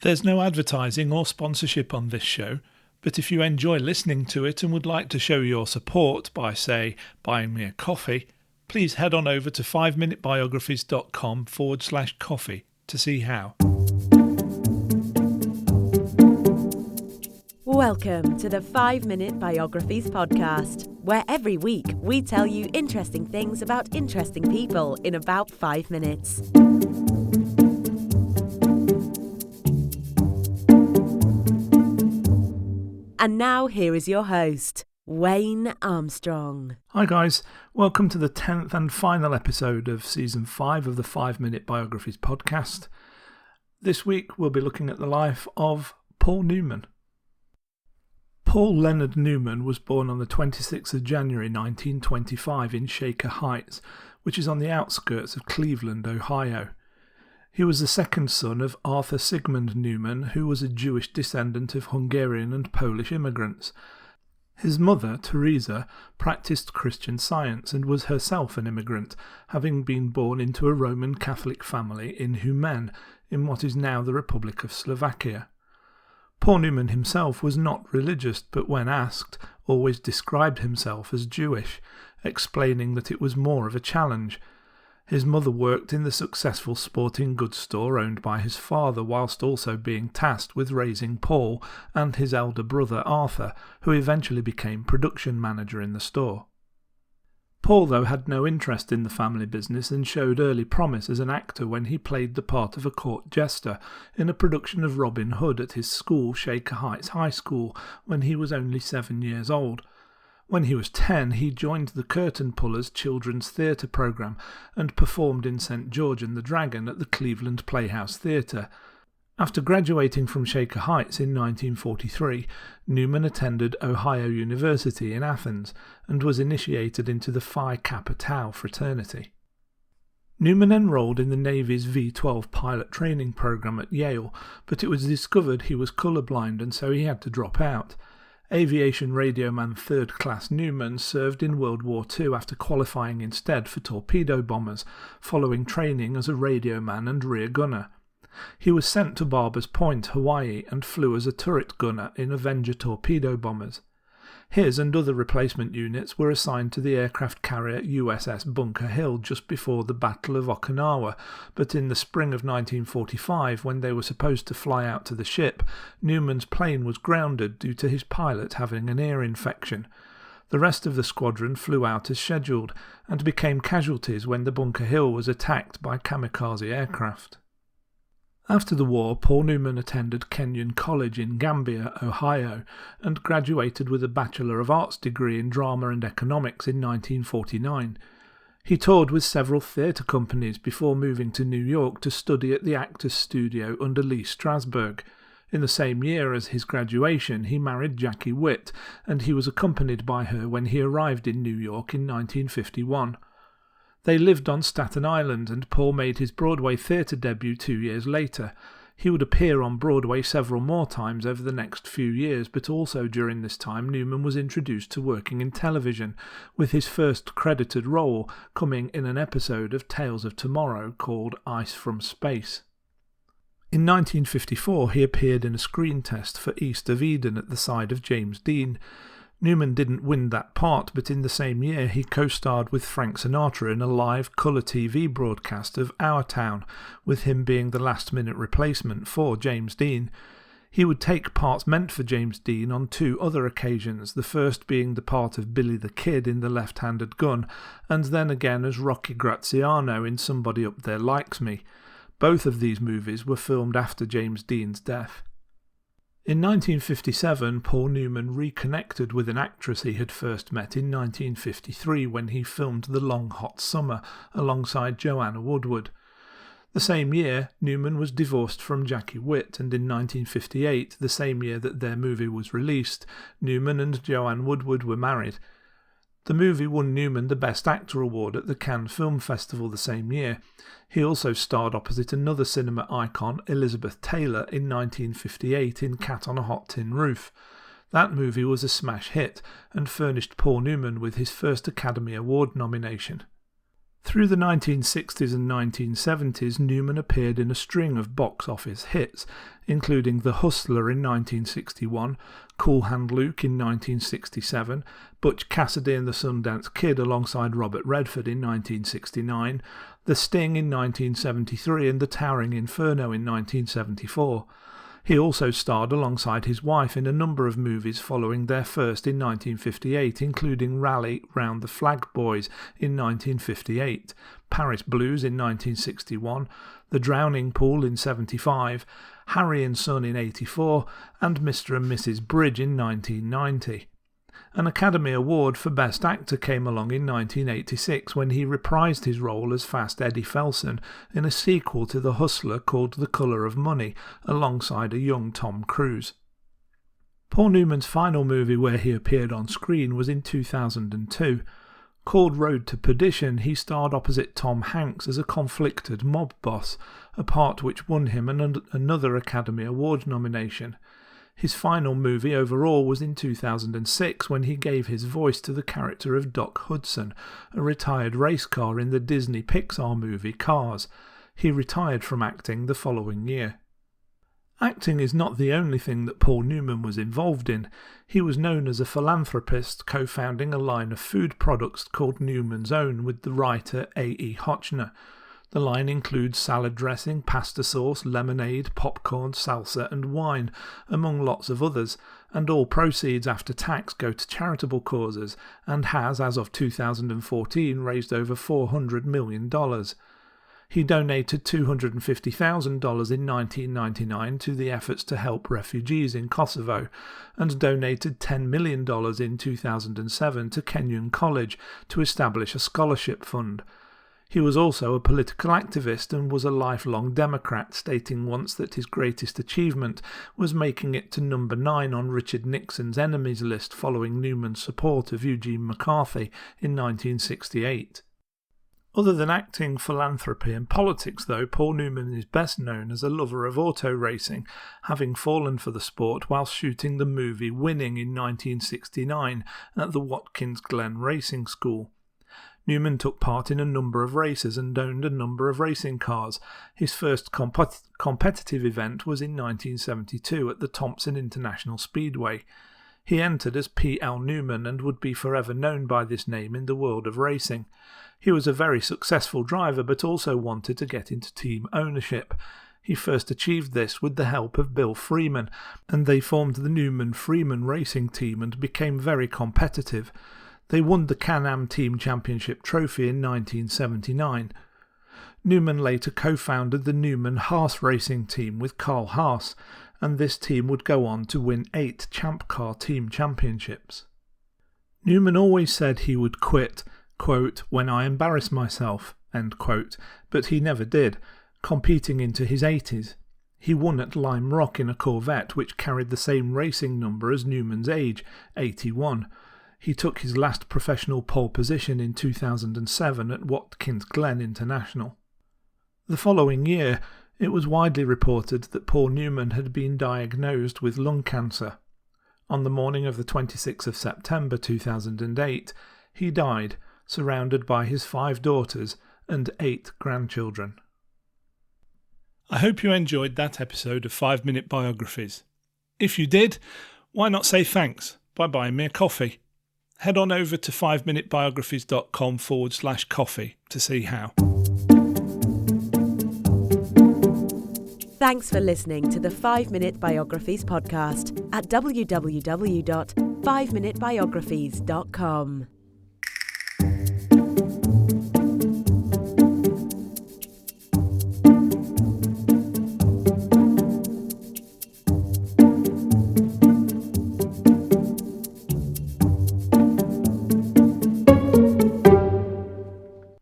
There's no advertising or sponsorship on this show, but if you enjoy listening to it and would like to show your support by, say, buying me a coffee, please head on over to 5minutebiographies.com/coffee to see how. Welcome to the 5-Minute Biographies podcast, where every week we tell you interesting things about interesting people in about 5 minutes. And now here is your host, Wayne Armstrong. Hi guys, welcome to the 10th and final episode of Season 5 of the 5-Minute Biographies podcast. This week we'll be looking at the life of Paul Newman. Paul Leonard Newman was born on the 26th of January 1925 in Shaker Heights, which is on the outskirts of Cleveland, Ohio. He was the second son of Arthur Sigmund Newman, who was a Jewish descendant of Hungarian and Polish immigrants. His mother, Teresa, practiced Christian Science and was herself an immigrant, having been born into a Roman Catholic family in Humen, in what is now the Republic of Slovakia. Paul Newman himself was not religious, but when asked, always described himself as Jewish, explaining that it was more of a challenge. His mother worked in the successful sporting goods store owned by his father, whilst also being tasked with raising Paul and his elder brother Arthur, who eventually became production manager in the store. Paul, though, had no interest in the family business and showed early promise as an actor when he played the part of a court jester in a production of Robin Hood at his school, Shaker Heights High School, when he was only 7 years old. When he was 10, he joined the Curtain Pullers children's theatre programme and performed in St. George and the Dragon at the Cleveland Playhouse Theatre. After graduating from Shaker Heights in 1943, Newman attended Ohio University in Athens and was initiated into the Phi Kappa Tau fraternity. Newman enrolled in the Navy's V-12 pilot training programme at Yale, but it was discovered he was colourblind and so he had to drop out. Aviation radioman 3rd Class Newman served in World War II after qualifying instead for torpedo bombers, following training as a radioman and rear gunner. He was sent to Barbers Point, Hawaii, and flew as a turret gunner in Avenger torpedo bombers. His and other replacement units were assigned to the aircraft carrier USS Bunker Hill just before the Battle of Okinawa, but in the spring of 1945, when they were supposed to fly out to the ship, Newman's plane was grounded due to his pilot having an ear infection. The rest of the squadron flew out as scheduled, and became casualties when the Bunker Hill was attacked by kamikaze aircraft. After the war, Paul Newman attended Kenyon College in Gambia, Ohio, and graduated with a Bachelor of Arts degree in Drama and Economics in 1949. He toured with several theatre companies before moving to New York to study at the Actors Studio under Lee Strasberg. In the same year as his graduation, he married Jackie Witt, and he was accompanied by her when he arrived in New York in 1951. They lived on Staten Island, and Paul made his Broadway theatre debut 2 years later. He would appear on Broadway several more times over the next few years, but also during this time Newman was introduced to working in television, with his first credited role coming in an episode of Tales of Tomorrow called Ice from Space. In 1954 he appeared in a screen test for East of Eden at the side of James Dean. Newman didn't win that part, but in the same year he co-starred with Frank Sinatra in a live colour TV broadcast of Our Town, with him being the last-minute replacement for James Dean. He would take parts meant for James Dean on 2 other occasions, the first being the part of Billy the Kid in The Left-Handed Gun, and then again as Rocky Graziano in Somebody Up There Likes Me. Both of these movies were filmed after James Dean's death. In 1957, Paul Newman reconnected with an actress he had first met in 1953 when he filmed The Long Hot Summer alongside Joanna Woodward. The same year, Newman was divorced from Jackie Witt, and in 1958, the same year that their movie was released, Newman and Joanne Woodward were married. The movie won Newman the Best Actor award at the Cannes Film Festival the same year. He also starred opposite another cinema icon, Elizabeth Taylor, in 1958 in Cat on a Hot Tin Roof. That movie was a smash hit and furnished Paul Newman with his first Academy Award nomination. Through the 1960s and 1970s, Newman appeared in a string of box office hits, including The Hustler in 1961, Cool Hand Luke in 1967, Butch Cassidy and the Sundance Kid alongside Robert Redford in 1969, The Sting in 1973 and The Towering Inferno in 1974. He also starred alongside his wife in a number of movies following their first in 1958, including Rally Round the Flag Boys in 1958, Paris Blues in 1961, The Drowning Pool in 1975, Harry and Son in 1984, and Mr. and Mrs. Bridge in 1990. An Academy Award for Best Actor came along in 1986 when he reprised his role as Fast Eddie Felson in a sequel to The Hustler called The Colour of Money, alongside a young Tom Cruise. Paul Newman's final movie where he appeared on screen was in 2002. Called Road to Perdition, he starred opposite Tom Hanks as a conflicted mob boss, a part which won him another Academy Award nomination. His final movie overall was in 2006 when he gave his voice to the character of Doc Hudson, a retired race car in the Disney Pixar movie Cars. He retired from acting the following year. Acting is not the only thing that Paul Newman was involved in. He was known as a philanthropist, co-founding a line of food products called Newman's Own with the writer A.E. Hotchner. The line includes salad dressing, pasta sauce, lemonade, popcorn, salsa and wine, among lots of others, and all proceeds after tax go to charitable causes and has, as of 2014, raised over $400 million. He donated $250,000 in 1999 to the efforts to help refugees in Kosovo, and donated $10 million in 2007 to Kenyon College to establish a scholarship fund. He was also a political activist and was a lifelong Democrat, stating once that his greatest achievement was making it to number 9 on Richard Nixon's enemies list following Newman's support of Eugene McCarthy in 1968. Other than acting, philanthropy and politics though, Paul Newman is best known as a lover of auto racing, having fallen for the sport whilst shooting the movie Winning in 1969 at the Watkins Glen Racing School. Newman took part in a number of races and owned a number of racing cars. His first competitive event was in 1972 at the Thompson International Speedway. He entered as P.L. Newman and would be forever known by this name in the world of racing. He was a very successful driver but also wanted to get into team ownership. He first achieved this with the help of Bill Freeman, and they formed the Newman-Freeman racing team and became very competitive. They won the Can-Am Team Championship trophy in 1979. Newman later co-founded the Newman-Haas racing team with Carl Haas, and this team would go on to win 8 Champ Car team championships. Newman always said he would quit, quote, when I embarrass myself, end quote, but he never did, competing into his 80s. He won at Lime Rock in a Corvette which carried the same racing number as Newman's age, 81. He took his last professional pole position in 2007 at Watkins Glen International. The following year, it was widely reported that Paul Newman had been diagnosed with lung cancer. On the morning of the 26th of September 2008, he died, surrounded by his 5 daughters and 8 grandchildren. I hope you enjoyed that episode of 5 Minute Biographies. If you did, why not say thanks by buying me a coffee? Head on over to 5minutebiographies.com/coffee to see how. Thanks for listening to the 5 Minute Biographies podcast at www.5minutebiographies.com.